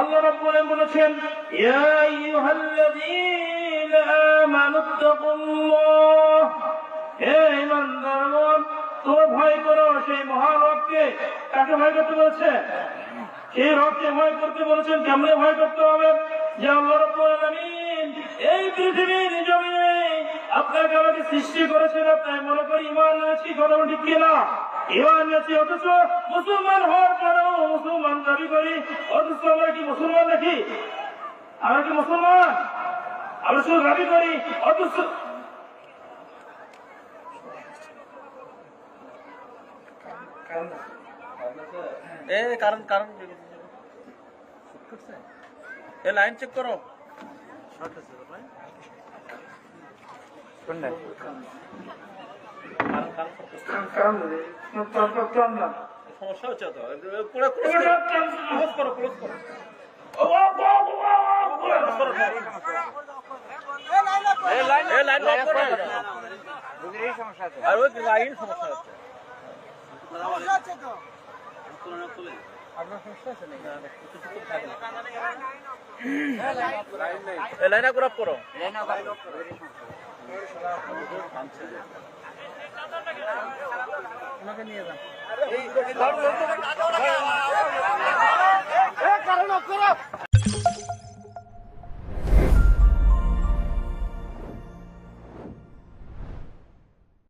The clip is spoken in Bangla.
আল্লাহ রাব্বুল আলামিন বলেছেন ইয়া আইয়ুহাল্লাযীনা আমানুত্তাকুল্লাহ, হে ঈমানদারগণ তোমরা ভয় করো সেই মহান রবকে। কাকে ভয় করতে বলেছে? সেই রবকে ভয় করতে বলেছেন। কেমনে ভয় করতে হবে? যে আল্লাহ রাব্বুল আলামিন এই পৃথিবীর জমিনে আপনাকে আমাকে সৃষ্টি করেছেন, আপনার মনে করি ঈমান এনেছি, কথা ঠিক কিনা? ঈমান এনেছি, অথচ মুসলমান হওয়ার পরেও মুসলমান দাবি করি, অথচ আমরা কি মুসলমান নাকি? আমরা কি মুসলমান? আমরা শুধু দাবি করি, অথচ লাইন চেক করো। সমস্যা হচ্ছে তো, ক্লোজ করো, ক্লোজ করো। লাইন লক করো। আর ওই লাইন সমস্যা হচ্ছে। লাইন আপ করো। ওনাকে নিয়ে যান।